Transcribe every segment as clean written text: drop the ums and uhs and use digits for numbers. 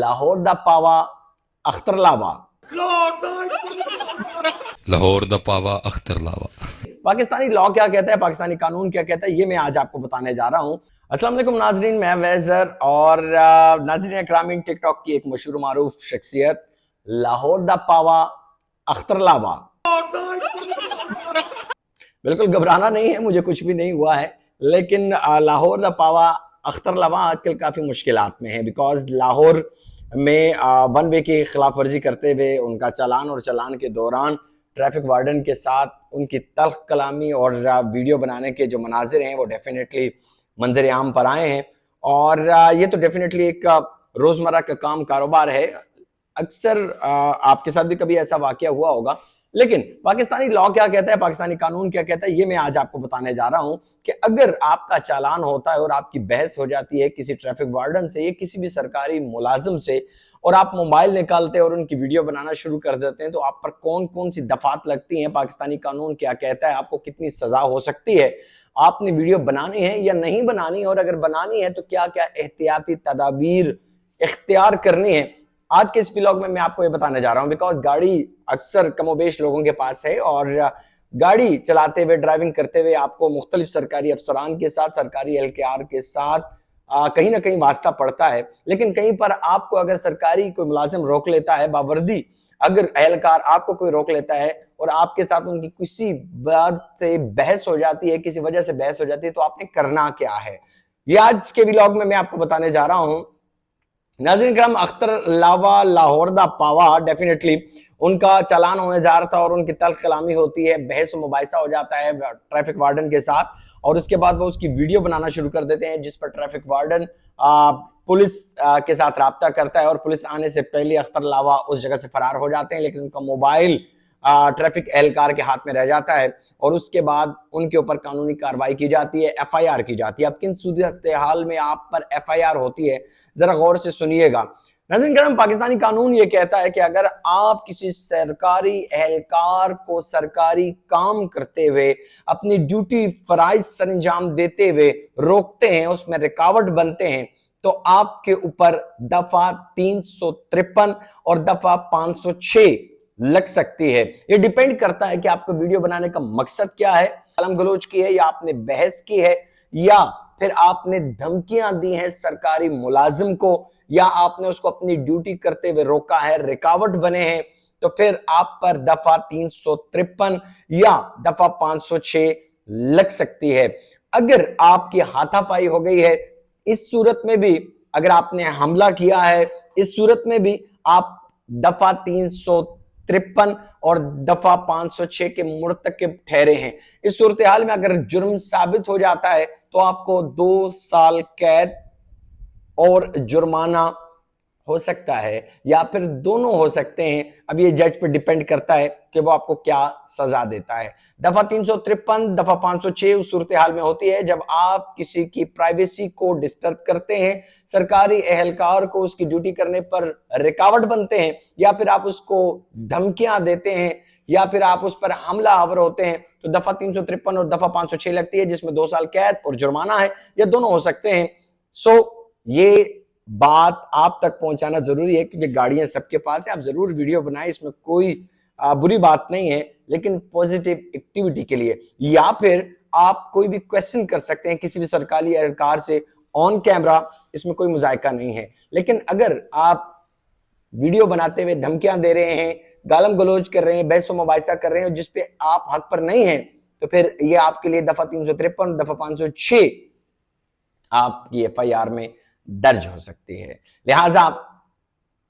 لاہور دا پاوا اختر لاوا لاہور دا پاوا اختر لاوا۔ پاکستانی لا کیا کہتا ہے، پاکستانی قانون کیا کہتا ہے، یہ میں آج آپ کو بتانے جا رہا ہوں۔ السلام علیکم ناظرین، میں ویزر اور ناظرین اکرامین ٹک ٹاک کی ایک مشہور و معروف شخصیت لاہور دا پاوا اختر لاوا۔ بالکل گھبرانا نہیں ہے، مجھے کچھ بھی نہیں ہوا ہے، لیکن لاہور دا پاوا اختر لاوا آج کل کافی مشکلات میں ہے، بیکاز لاہور میں ون وے کی خلاف ورزی کرتے ہوئے ان کا چالان اور چالان کے دوران ٹریفک وارڈن کے ساتھ ان کی تلخ کلامی اور ویڈیو بنانے کے جو مناظر ہیں وہ ڈیفینیٹلی منظر عام پر آئے ہیں، اور یہ تو ڈیفینیٹلی ایک روزمرہ کا کام کاروبار ہے۔ اکثر آپ کے ساتھ بھی کبھی ایسا واقعہ ہوا ہوگا، لیکن پاکستانی لا کیا کہتا ہے، پاکستانی قانون کیا کہتا ہے، یہ میں آج آپ کو بتانے جا رہا ہوں کہ اگر آپ کا چالان ہوتا ہے اور آپ کی بحث ہو جاتی ہے کسی ٹریفک وارڈن سے یا کسی بھی سرکاری ملازم سے، اور آپ موبائل نکالتے ہیں اور ان کی ویڈیو بنانا شروع کر دیتے ہیں، تو آپ پر کون کون سی دفعات لگتی ہیں، پاکستانی قانون کیا کہتا ہے، آپ کو کتنی سزا ہو سکتی ہے، آپ نے ویڈیو بنانی ہے یا نہیں بنانی، اور اگر بنانی ہے تو کیا کیا احتیاطی تدابیر اختیار کرنی ہے۔ آج کے اس ولاگ میں آپ کو یہ بتانے جا رہا ہوں، بیکاز گاڑی اکثر کم و بیش لوگوں کے پاس ہے، اور گاڑی چلاتے ہوئے ڈرائیونگ کرتے ہوئے آپ کو مختلف سرکاری افسران کے ساتھ، سرکاری اہلکار کے ساتھ کہیں نہ کہیں واسطہ پڑتا ہے، لیکن کہیں پر آپ کو اگر سرکاری کوئی ملازم روک لیتا ہے، باوردی اگر اہلکار آپ کو کوئی روک لیتا ہے اور آپ کے ساتھ ان کی کسی بات سے بحث ہو جاتی ہے، کسی وجہ سے بحث ہو جاتی ہے، تو آپ نے کرنا کیا ہے، یہ آج کے ولاگ میں آپ کو بتانے جا رہا ہوں۔ ناظرین کرام، اختر لاوا لاہور دا پاوا ڈیفینیٹلی ان کا چالان ہونے جا رہا تھا اور ان کی تلخ کلامی ہوتی ہے، بحث و مباحثہ ہو جاتا ہے ٹریفک وارڈن کے ساتھ، اور اس کے بعد وہ اس کی ویڈیو بنانا شروع کر دیتے ہیں، جس پر ٹریفک وارڈن پولیس کے ساتھ رابطہ کرتا ہے، اور پولیس آنے سے پہلے اختر لاوا اس جگہ سے فرار ہو جاتے ہیں، لیکن ان کا موبائل ٹریفک اہلکار کے ہاتھ میں رہ جاتا ہے، اور اس کے بعد ان کے اوپر قانونی کارروائی کی جاتی ہے، ایف آئی آر کی جاتی ہے۔ اب کن صورتحال میں آپ پر ایف آئی آر ہوتی ہے، ذرا غور سے سنیے گا۔ ناظرین کرام، پاکستانی قانون یہ کہتا ہے کہ اگر آپ کسی سرکاری اہلکار کو سرکاری کام کرتے ہوئے، اپنی ڈیوٹی فرائض سر انجام دیتے ہوئے روکتے ہیں، اس میں رکاوٹ بنتے ہیں، تو آپ کے اوپر دفعہ 353 اور دفعہ 506 لگ سکتی ہے۔ یہ ڈیپینڈ کرتا ہے کہ آپ کو ویڈیو بنانے کا مقصد کیا ہے، گالم گلوچ کی ہے، یا آپ نے بحث کی ہے، یا پھر آپ نے دھمکیاں دی ہیں سرکاری ملازم کو، یا آپ نے اس کو اپنی ڈیوٹی کرتے ہوئے روکا ہے، رکاوٹ بنے ہیں، تو پھر آپ پر دفعہ 353 یا دفعہ 506 لگ سکتی ہے۔ اگر آپ کی ہاتھا پائی ہو گئی ہے، اس صورت میں بھی اگر آپ نے حملہ کیا ہے، اس صورت میں بھی آپ دفعہ 353 اور دفعہ 506 کے مرتکب ٹھہرے ہیں۔ اس صورتحال میں اگر جرم ثابت ہو جاتا ہے تو آپ کو 2 سال قید اور جرمانہ ہو سکتا ہے، یا پھر دونوں ہو سکتے ہیں۔ اب یہ جج پر ڈیپینڈ کرتا ہے کہ وہ آپ کو کیا سزا دیتا ہے۔ دفعہ 353 دفعہ 506 اس صورتحال میں ہوتی ہے جب آپ کسی کی پرائیویسی کو ڈسٹرب کرتے ہیں، سرکاری اہلکار کو اس کی ڈیوٹی کرنے پر رکاوٹ بنتے ہیں، یا پھر آپ اس کو دھمکیاں دیتے ہیں، یا پھر آپ اس پر حملہ آور ہوتے ہیں، تو دفعہ 353 اور دفعہ 506 لگتی ہے، جس میں 2 سال قید اور جرمانہ ہے، یا دونوں ہو سکتے ہیں۔ یہ بات آپ تک پہنچانا ضروری ہے، کیونکہ گاڑیاں سب کے پاس ہیں، آپ ضرور ویڈیو بنائیں، اس میں کوئی بری بات نہیں ہے، لیکن پوزیٹیو ایکٹیویٹی کے لیے، یا پھر آپ کوئی بھی کویسچن کر سکتے ہیں کسی بھی سرکاری اہلکار سے آن کیمرہ، اس میں کوئی مذائقہ نہیں ہے۔ لیکن اگر آپ ویڈیو بناتے ہوئے دھمکیاں دے رہے ہیں، گالم گلوچ کر رہے ہیں، بحث و مباحثہ کر رہے ہیں، جس پہ آپ حق پر نہیں ہیں، تو پھر یہ آپ کے لیے دفعہ 353 دفعہ 506 آپ کی ایف آئی آر میں درج ہو سکتی ہے۔ لہٰذا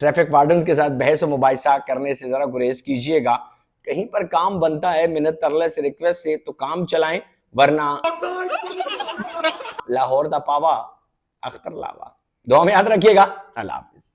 ٹریفک وارڈنز کے ساتھ بحث و مباحثہ کرنے سے ذرا گریز کیجئے گا۔ کہیں پر کام بنتا ہے منت ترلے سے، ریکویسٹ سے، تو کام چلائیں، ورنہ لاہور دا پاوا اختر لاوا۔ دعا میں یاد رکھیے گا۔ اللہ حافظ۔